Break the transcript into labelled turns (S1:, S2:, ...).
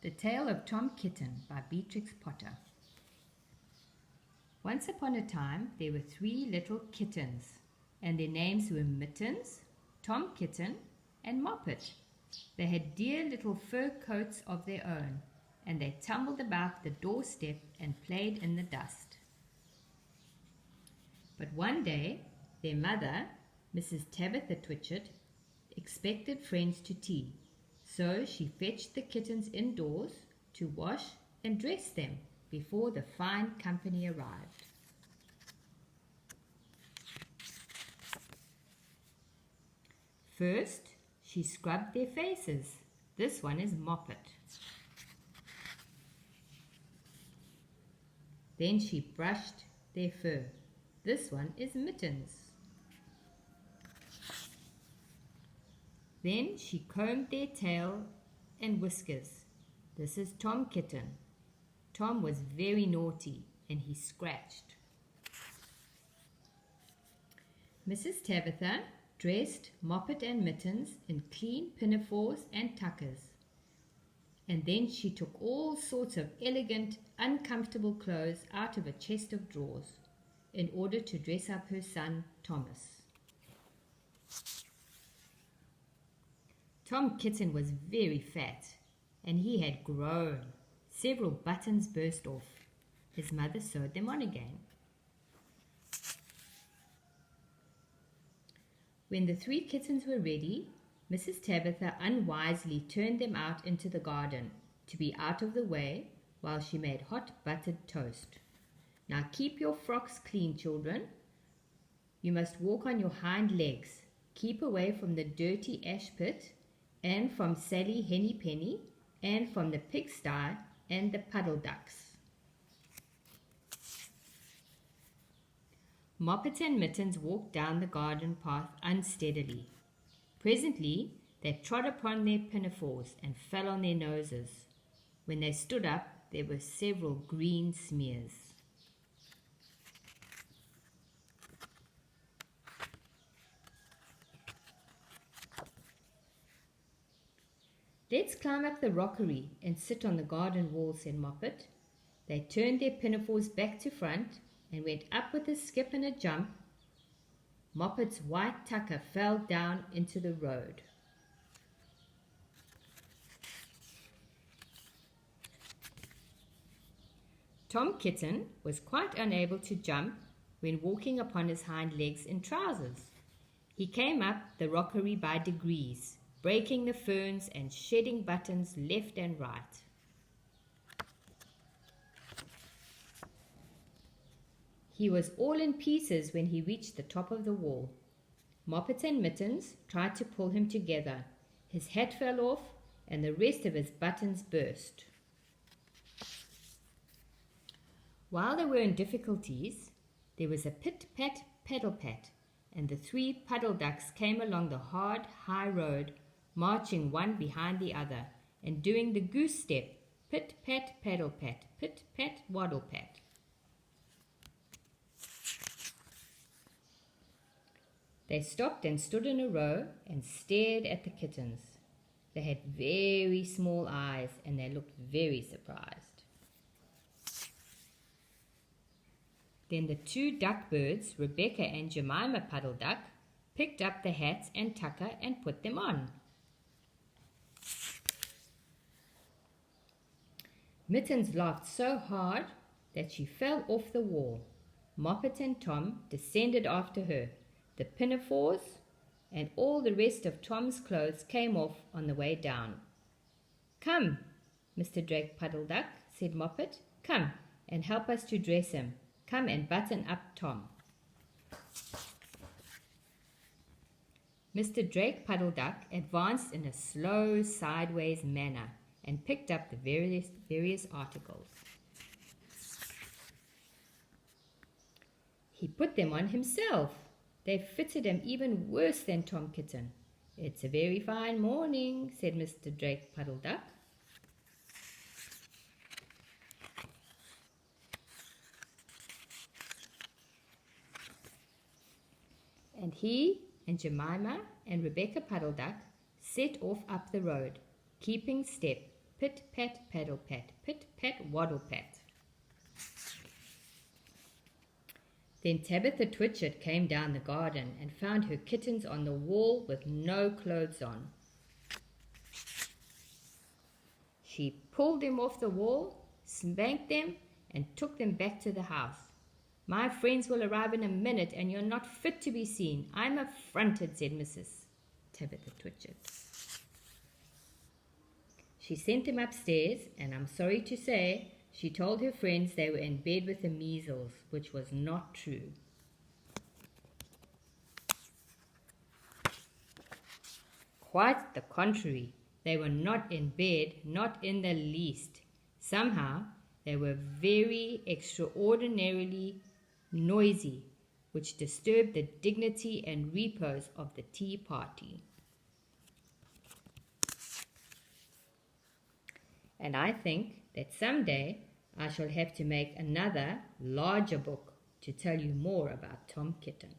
S1: The Tale of Tom Kitten by Beatrix Potter. Once upon a time there were 3 little kittens, and their names were Mittens, Tom Kitten, and Moppet. They had dear little fur coats of their own, and they tumbled about the doorstep and played in the dust. But one day their mother, Mrs. Tabitha Twitchit, expected friends to tea. So she fetched the kittens indoors to wash and dress them before the fine company arrived. First, she scrubbed their faces. This one is Moppet. Then she brushed their fur. This one is Mittens. Then she combed their tail and whiskers. This is Tom Kitten. Tom was very naughty and he scratched. Mrs. Tabitha dressed Moppet and Mittens in clean pinafores and tuckers. And then she took all sorts of elegant, uncomfortable clothes out of a chest of drawers in order to dress up her son, Thomas. Tom Kitten was very fat, and he had grown. Several buttons burst off. His mother sewed them on again. When the 3 kittens were ready, Mrs. Tabitha unwisely turned them out into the garden to be out of the way while she made hot buttered toast. Now keep your frocks clean, children. You must walk on your hind legs. Keep away from the dirty ash pit, and from Sally Henny Penny, and from the pigsty and the puddle ducks. Moppet and Mittens walked down the garden path unsteadily. Presently they trod upon their pinafores and fell on their noses. When they stood up, there were several green smears. Let's climb up the rockery and sit on the garden wall, said Moppet. They turned their pinafores back to front and went up with a skip and a jump. Moppet's white tucker fell down into the road. Tom Kitten was quite unable to jump when walking upon his hind legs in trousers. He came up the rockery by degrees, breaking the ferns and shedding buttons left and right. He was all in pieces when he reached the top of the wall. Moppet and Mittens tried to pull him together. His hat fell off and the rest of his buttons burst. While they were in difficulties, there was a pit-pat, paddle-pat, and the 3 puddle ducks came along the hard, high road, marching one behind the other, and doing the goose step, pit-pat, paddle-pat, pit-pat, waddle-pat. They stopped and stood in a row and stared at the kittens. They had very small eyes and they looked very surprised. Then the 2 duck birds, Rebecca and Jemima Puddle Duck, picked up the hats and tucker and put them on. Mittens laughed so hard that she fell off the wall. Moppet and Tom descended after her. The pinafores and all the rest of Tom's clothes came off on the way down. "Come, Mr. Drake Puddle Duck," said Moppet. "Come and help us to dress him. Come and button up Tom." Mr. Drake Puddle Duck advanced in a slow sideways manner and picked up the various articles. He put them on himself. They fitted him even worse than Tom Kitten. "It's a very fine morning," said Mr. Drake Puddle Duck. And he and Jemima and Rebecca Puddle Duck set off up the road, keeping step, Pit-pat, paddle-pat, pit-pat, waddle-pat. Then Tabitha Twitchit came down the garden and found her kittens on the wall with no clothes on. She pulled them off the wall, spanked them, and took them back to the house. "My friends will arrive in a minute, and you're not fit to be seen. I'm affronted," said Mrs. Tabitha Twitchit. She sent them upstairs, and I'm sorry to say, she told her friends they were in bed with the measles, which was not true. Quite the contrary. They were not in bed, not in the least. Somehow, they were very extraordinarily noisy, which disturbed the dignity and repose of the tea party. And I think that someday I shall have to make another, larger book to tell you more about Tom Kitten.